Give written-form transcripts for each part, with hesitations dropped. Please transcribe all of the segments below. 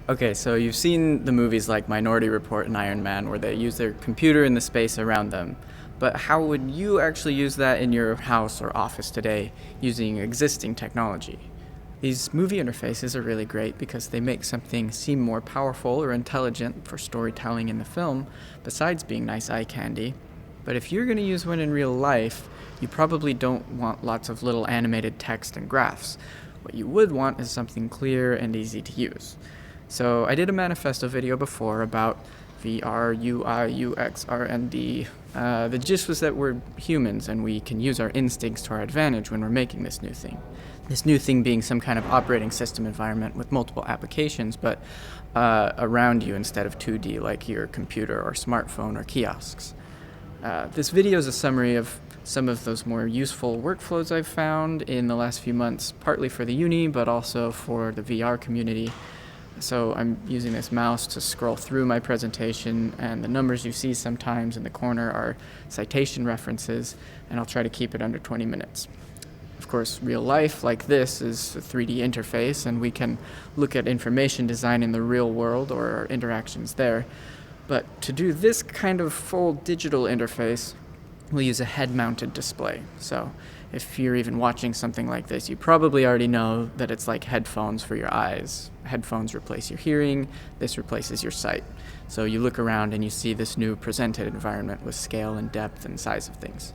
Okay, so you've seen the movies like Minority Report and Iron Man where they use their computer in the space around them. But how would you actually use that in your house or office today using existing technology? These movie interfaces are really great because they make something seem more powerful or intelligent for storytelling in the film, besides being nice eye candy. But if you're going to use one in real life, you probably don't want lots of little animated text and graphs. What you would want is something clear and easy to use. So I did a manifesto video before about VR, UI, UX, R&D. The gist was that we're humans and we can use our instincts to our advantage when we're making this new thing. This new thing being some kind of operating system environment with multiple applications, but around you instead of 2D like your computer or smartphone or kiosks. This video is a summary of some of those more useful workflows I've found in the last few months, partly for the uni, but also for the VR community. So I'm using this mouse to scroll through my presentation, and the numbers you see sometimes in the corner are citation references, and I'll try to keep it under 20 minutes. Of course, real life like this is a 3D interface, and we can look at information design in the real world or our interactions there. But to do this kind of full digital interface, we'll use a head-mounted display. So if you're even watching something like this, you probably already know that it's like headphones for your eyes. Headphones replace your hearing, this replaces your sight. So you look around and you see this new presented environment with scale and depth and size of things.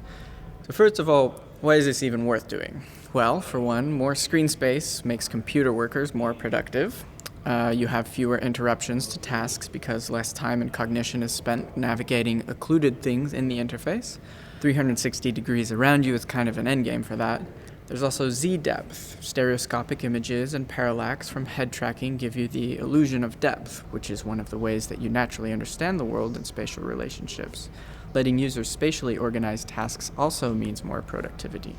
So first of all, why is this even worth doing? Well, for one, more screen space makes computer workers more productive. You have fewer interruptions to tasks because less time and cognition is spent navigating occluded things in the interface. 360 degrees around you is kind of an endgame for that. There's also Z-depth. Stereoscopic images and parallax from head tracking give you the illusion of depth, which is one of the ways that you naturally understand the world and spatial relationships. Letting users spatially organize tasks also means more productivity.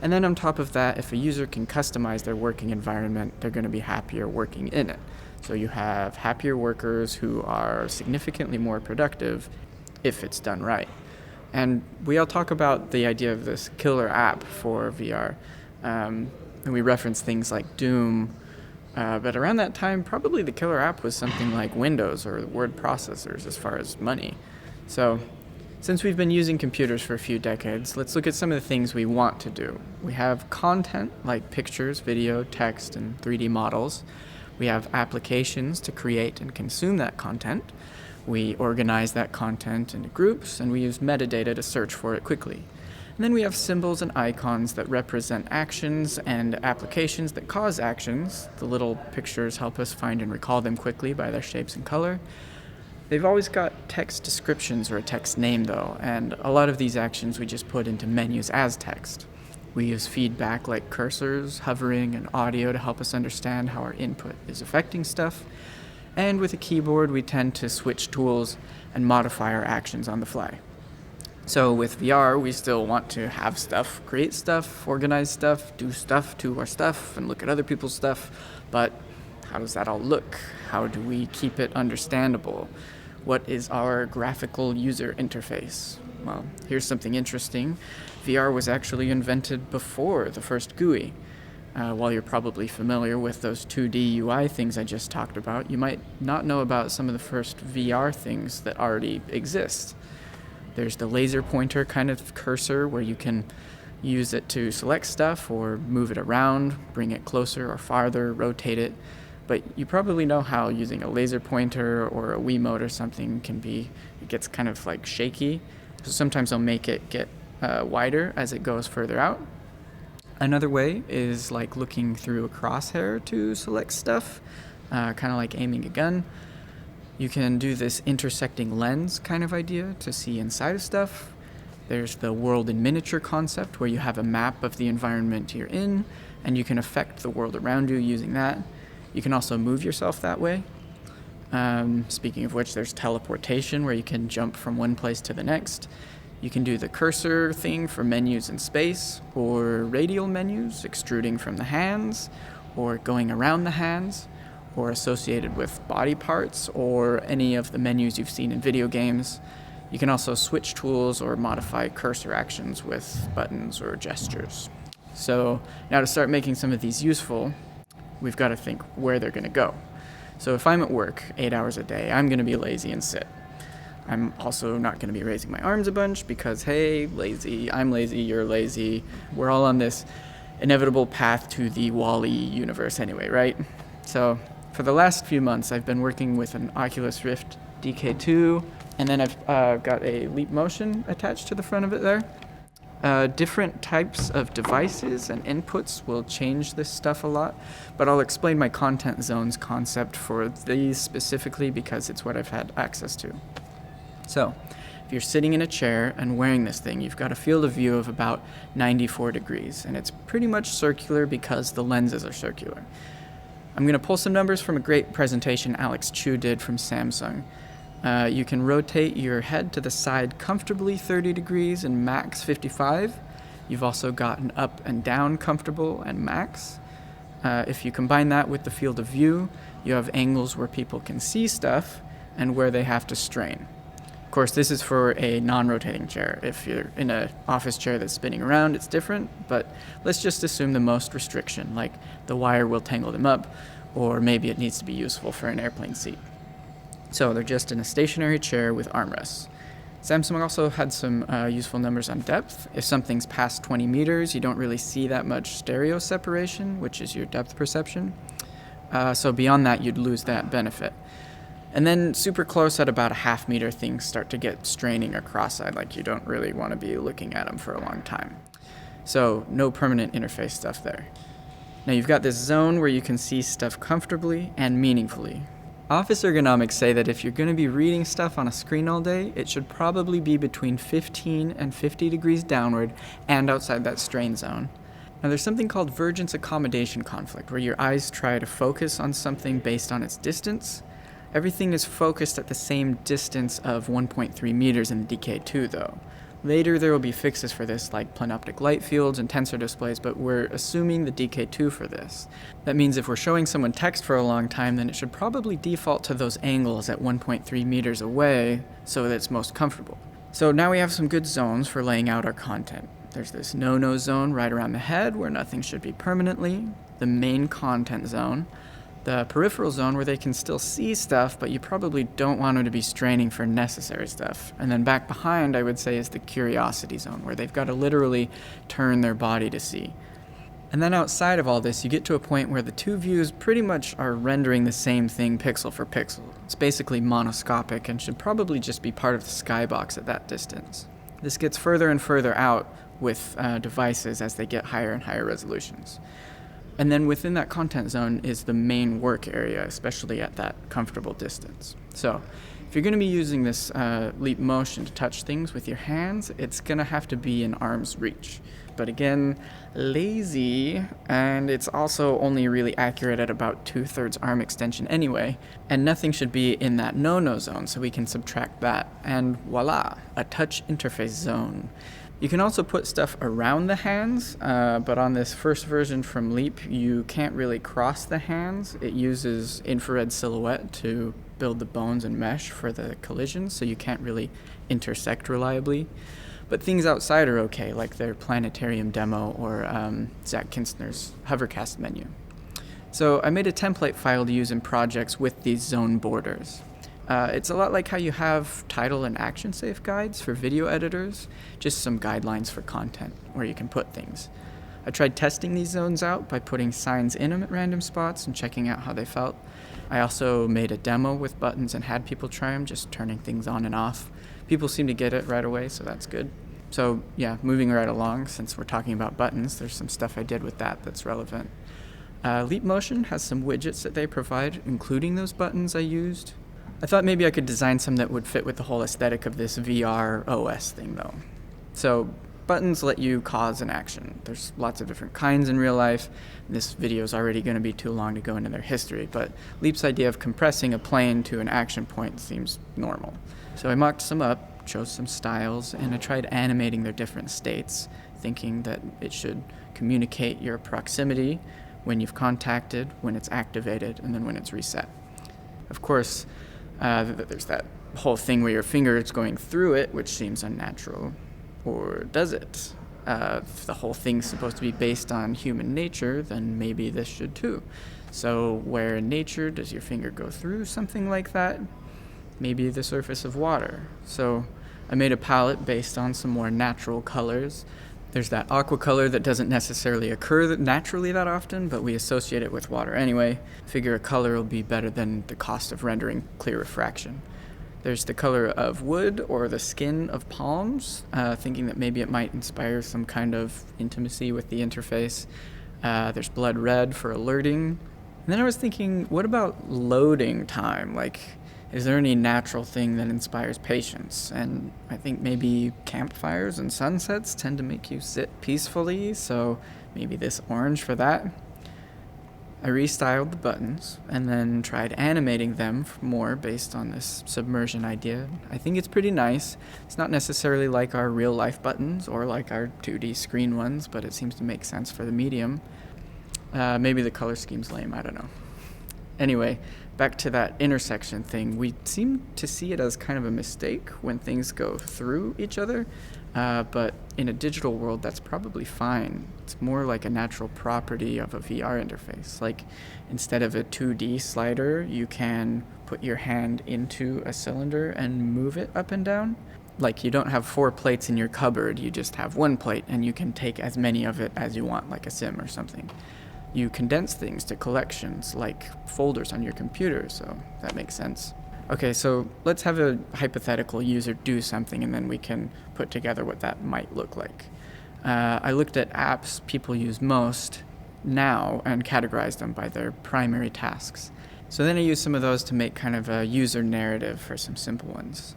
And then on top of that, if a user can customize their working environment, they're going to be happier working in it. So you have happier workers who are significantly more productive if it's done right. And we all talk about the idea of this killer app for VR. And we reference things like Doom. But around that time, probably the killer app was something like Windows or word processors as far as money. So since we've been using computers for a few decades, let's look at some of the things we want to do. We have content like pictures, video, text, and 3D models. We have applications to create and consume that content. We organize that content into groups, and we use metadata to search for it quickly. And then we have symbols and icons that represent actions and applications that cause actions. The little pictures help us find and recall them quickly by their shapes and color. They've always got text descriptions or a text name, though, and a lot of these actions we just put into menus as text. We use feedback like cursors, hovering, and audio to help us understand how our input is affecting stuff. And with a keyboard, we tend to switch tools and modify our actions on the fly. So with VR, we still want to have stuff, create stuff, organize stuff, do stuff to our stuff, and look at other people's stuff. But how does that all look? How do we keep it understandable? What is our graphical user interface? Well, here's something interesting. VR was actually invented before the first GUI. While you're probably familiar with those 2D UI things I just talked about, you might not know about some of the first VR things that already exist. There's the laser pointer kind of cursor where you can use it to select stuff or move it around, bring it closer or farther, rotate it. But you probably know how using a laser pointer or a Wiimote or something can be, it gets kind of like shaky. So sometimes I'll make it get wider as it goes further out. Another way is like looking through a crosshair to select stuff, kind of like aiming a gun. You can do this intersecting lens kind of idea to see inside of stuff. There's the world in miniature concept where you have a map of the environment you're in, and you can affect the world around you using that. You can also move yourself that way. Speaking of which, there's teleportation where you can jump from one place to the next. You can do the cursor thing for menus in space, or radial menus, extruding from the hands, or going around the hands, or associated with body parts, or any of the menus you've seen in video games. You can also switch tools or modify cursor actions with buttons or gestures. So now to start making some of these useful, we've got to think where they're going to go. So if I'm at work 8 hours a day, I'm going to be lazy and sit. I'm also not going to be raising my arms a bunch because, hey, lazy, I'm lazy, you're lazy. We're all on this inevitable path to the Wall-E universe anyway, right? So for the last few months, I've been working with an Oculus Rift DK2, and then I've got a Leap Motion attached to the front of it there. Different types of devices and inputs will change this stuff a lot, but I'll explain my content zones concept for these specifically because it's what I've had access to. So, if you're sitting in a chair and wearing this thing, you've got a field of view of about 94 degrees, and it's pretty much circular because the lenses are circular. I'm going to pull some numbers from a great presentation Alex Chu did from Samsung. You can rotate your head to the side comfortably 30 degrees and max 55. You've also got an up and down comfortable and max. If you combine that with the field of view, you have angles where people can see stuff and where they have to strain. Of course, this is for a non-rotating chair. If you're in an office chair that's spinning around, it's different, but let's just assume the most restriction, like the wire will tangle them up, or maybe it needs to be useful for an airplane seat. So they're just in a stationary chair with armrests. Samsung also had some useful numbers on depth. If something's past 20 meters, you don't really see that much stereo separation, which is your depth perception. So beyond that, you'd lose that benefit. And then super close at about a half meter, things start to get straining or cross-eyed, like you don't really want to be looking at them for a long time. So no permanent interface stuff there. Now you've got this zone where you can see stuff comfortably and meaningfully. Office ergonomics say that if you're going to be reading stuff on a screen all day, it should probably be between 15 and 50 degrees downward and outside that strain zone. Now there's something called vergence accommodation conflict, where your eyes try to focus on something based on its distance. Everything is focused at the same distance of 1.3 meters in the DK2 though. Later there will be fixes for this like planoptic light fields and tensor displays, but we're assuming the DK2 for this. That means if we're showing someone text for a long time, then it should probably default to those angles at 1.3 meters away so that it's most comfortable. So now we have some good zones for laying out our content. There's this no-no zone right around the head where nothing should be permanently, the main content zone, the peripheral zone where they can still see stuff, but you probably don't want them to be straining for necessary stuff. And then back behind, I would say, is the curiosity zone, where they've got to literally turn their body to see. And then outside of all this, you get to a point where the two views pretty much are rendering the same thing pixel for pixel. It's basically monoscopic and should probably just be part of the skybox at that distance. This gets further and further out with devices as they get higher and higher resolutions. And then within that content zone is the main work area, especially at that comfortable distance. So if you're going to be using this Leap Motion to touch things with your hands, it's going to have to be in arm's reach. But again, lazy, and it's also only really accurate at about 2/3 arm extension anyway, and nothing should be in that no-no zone, so we can subtract that. And voila, a touch interface zone. You can also put stuff around the hands, but on this first version from Leap, you can't really cross the hands. It uses infrared silhouette to build the bones and mesh for the collisions, so you can't really intersect reliably. But things outside are okay, like their planetarium demo or Zach Kinstner's hovercast menu. So I made a template file to use in projects with these zone borders. It's a lot like how you have title and action safe guides for video editors, just some guidelines for content where you can put things. I tried testing these zones out by putting signs in them at random spots and checking out how they felt. I also made a demo with buttons and had people try them, just turning things on and off. People seem to get it right away, so that's good. So yeah, moving right along, since we're talking about buttons, there's some stuff I did with that that's relevant. Leap Motion has some widgets that they provide, including those buttons I used. I thought maybe I could design some that would fit with the whole aesthetic of this VR OS thing, though. So buttons let you cause an action. There's lots of different kinds in real life. This video is already going to be too long to go into their history, but Leap's idea of compressing a plane to an action point seems normal. So I mocked some up, chose some styles, and I tried animating their different states, thinking that it should communicate your proximity when you've contacted, when it's activated, and then when it's reset. Of course, there's that whole thing where your finger is going through it, which seems unnatural. Or does it? if the whole thing's supposed to be based on human nature, then maybe this should too. So where in nature does your finger go through something like that? Maybe the surface of water. So I made a palette based on some more natural colors. There's that aqua color that doesn't necessarily occur naturally that often, but we associate it with water anyway. Figure a color will be better than the cost of rendering clear refraction. There's the color of wood or the skin of palms, thinking that maybe it might inspire some kind of intimacy with the interface. There's blood red for alerting. And then I was thinking, what about loading time? Like, is there any natural thing that inspires patience? And I think maybe campfires and sunsets tend to make you sit peacefully, so maybe this orange for that. I restyled the buttons and then tried animating them more based on this submersion idea. I think it's pretty nice. It's not necessarily like our real life buttons or like our 2D screen ones, but it seems to make sense for the medium. Maybe the color scheme's lame, I don't know. Anyway, back to that intersection thing. We seem to see it as kind of a mistake when things go through each other, but in a digital world, that's probably fine. It's more like a natural property of a VR interface. Like, instead of a 2D slider, you can put your hand into a cylinder and move it up and down. Like, you don't have 4 plates in your cupboard, you just have 1 plate, and you can take as many of it as you want, like a sim or something. You condense things to collections, like folders on your computer, so that makes sense. Okay, so let's have a hypothetical user do something, and then we can put together what that might look like. I looked at apps people use most now and categorized them by their primary tasks. So then I used some of those to make kind of a user narrative for some simple ones.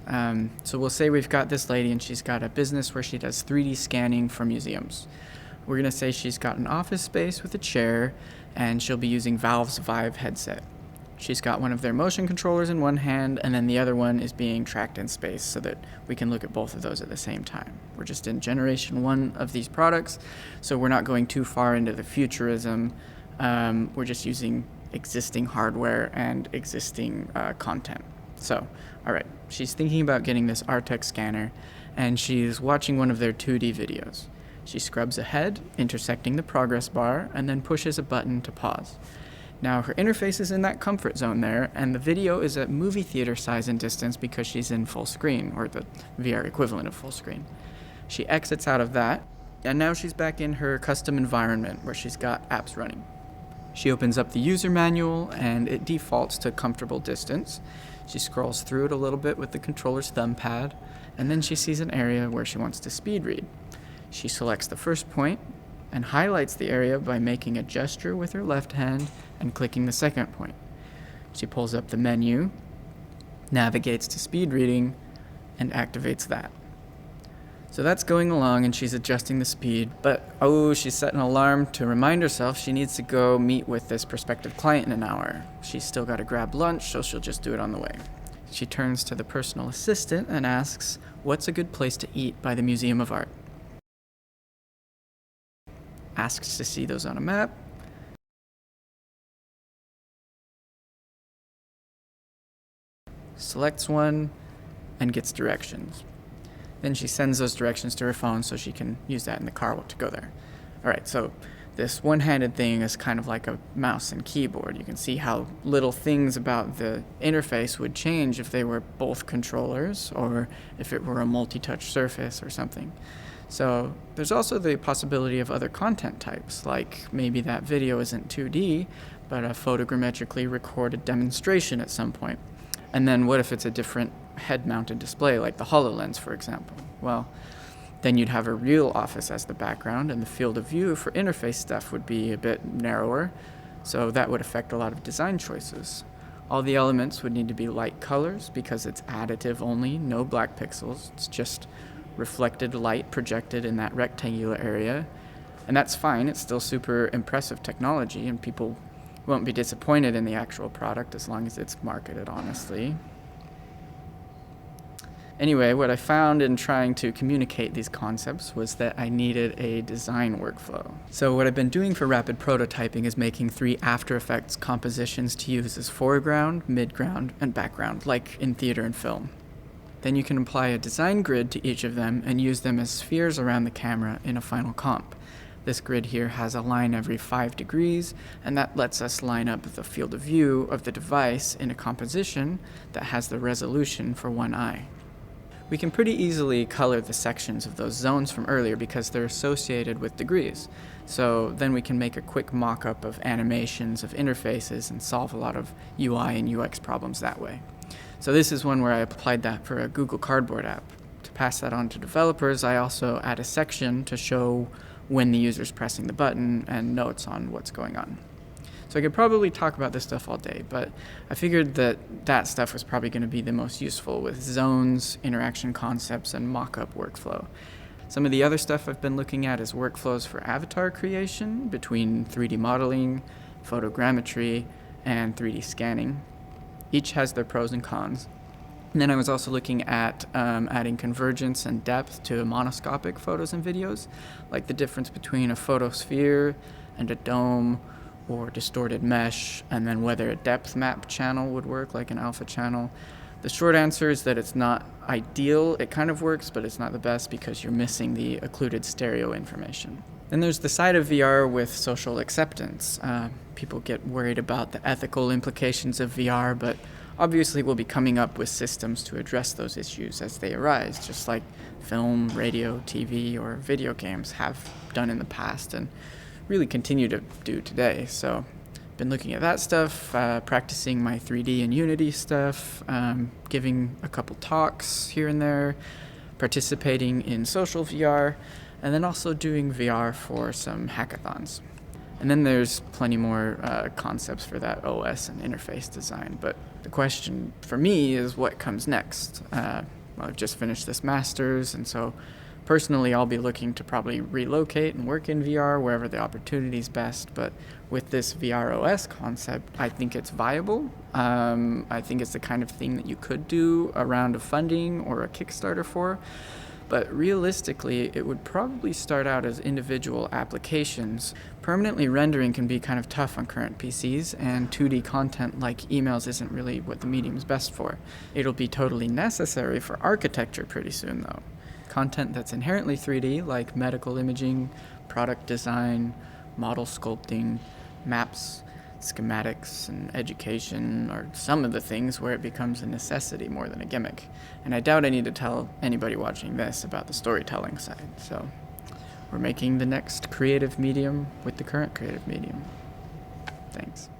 So we'll say we've got this lady and she's got a business where she does 3D scanning for museums. We're going to say she's got an office space with a chair, and she'll be using Valve's Vive headset. She's got one of their motion controllers in one hand, and then the other one is being tracked in space so that we can look at both of those at the same time. We're just in generation 1 of these products, so we're not going too far into the futurism. We're just using existing hardware and existing content. So, all right, she's thinking about getting this Artex scanner, and she's watching one of their 2D videos. She scrubs ahead, intersecting the progress bar, and then pushes a button to pause. Now, her interface is in that comfort zone there, and the video is at movie theater size and distance because she's in full screen, or the VR equivalent of full screen. She exits out of that, and now she's back in her custom environment where she's got apps running. She opens up the user manual, and it defaults to comfortable distance. She scrolls through it a little bit with the controller's thumb pad, and then she sees an area where she wants to speed read. She selects the first point and highlights the area by making a gesture with her left hand and clicking the second point. She pulls up the menu, navigates to speed reading, and activates that. So that's going along and she's adjusting the speed, but she's set an alarm to remind herself she needs to go meet with this prospective client in an hour. She's still got to grab lunch, so she'll just do it on the way. She turns to the personal assistant and asks, "What's a good place to eat by the Museum of Art?" Asks to see those on a map. Selects one and gets directions. Then she sends those directions to her phone so she can use that in the car to go there. All right, so this one-handed thing is kind of like a mouse and keyboard. You can see how little things about the interface would change if they were both controllers or if it were a multi-touch surface or something. So there's also the possibility of other content types, like maybe that video isn't 2D, but a photogrammetrically recorded demonstration at some point. And then what if it's a different head-mounted display, like the HoloLens, for example? Well, then you'd have a real office as the background, and the field of view for interface stuff would be a bit narrower, so that would affect a lot of design choices. All the elements would need to be light colors because it's additive only, no black pixels. It's just reflected light projected in that rectangular area. And that's fine, it's still super impressive technology, and people won't be disappointed in the actual product as long as it's marketed honestly. Anyway, what I found in trying to communicate these concepts was that I needed a design workflow. So what I've been doing for rapid prototyping is making 3 After Effects compositions to use as foreground, midground, and background, like in theater and film. Then you can apply a design grid to each of them and use them as spheres around the camera in a final comp. This grid here has a line every 5 degrees, and that lets us line up the field of view of the device in a composition that has the resolution for one eye. We can pretty easily color the sections of those zones from earlier because they're associated with degrees. So then we can make a quick mock-up of animations of interfaces and solve a lot of UI and UX problems that way. So this is one where I applied that for a Google Cardboard app. To pass that on to developers, I also add a section to show when the user's pressing the button and notes on what's going on. So I could probably talk about this stuff all day, but I figured that stuff was probably going to be the most useful with zones, interaction concepts, and mock-up workflow. Some of the other stuff I've been looking at is workflows for avatar creation between 3D modeling, photogrammetry, and 3D scanning. Each has their pros and cons. And then I was also looking at adding convergence and depth to monoscopic photos and videos, like the difference between a photosphere and a dome, or distorted mesh, and then whether a depth map channel would work, like an alpha channel. The short answer is that it's not ideal. It kind of works, but it's not the best because you're missing the occluded stereo information. Then there's the side of VR with social acceptance. People get worried about the ethical implications of VR, but obviously we'll be coming up with systems to address those issues as they arise, just like film, radio, TV, or video games have done in the past and really continue to do today. So been looking at that stuff, practicing my 3D and Unity stuff, giving a couple talks here and there, participating in social VR, and then also doing VR for some hackathons. And then there's plenty more concepts for that OS and interface design. But the question for me is what comes next? Well, I've just finished this master's, and so personally, I'll be looking to probably relocate and work in VR wherever the opportunity is best. But with this VR OS concept, I think it's viable. I think it's the kind of thing that you could do a round of funding or a Kickstarter for. But realistically, it would probably start out as individual applications. Permanently rendering can be kind of tough on current PCs, and 2D content like emails isn't really what the medium's best for. It'll be totally necessary for architecture pretty soon, though. Content that's inherently 3D, like medical imaging, product design, model sculpting, maps, schematics, and education are some of the things where it becomes a necessity more than a gimmick. And I doubt I need to tell anybody watching this about the storytelling side. So we're making the next creative medium with the current creative medium. Thanks.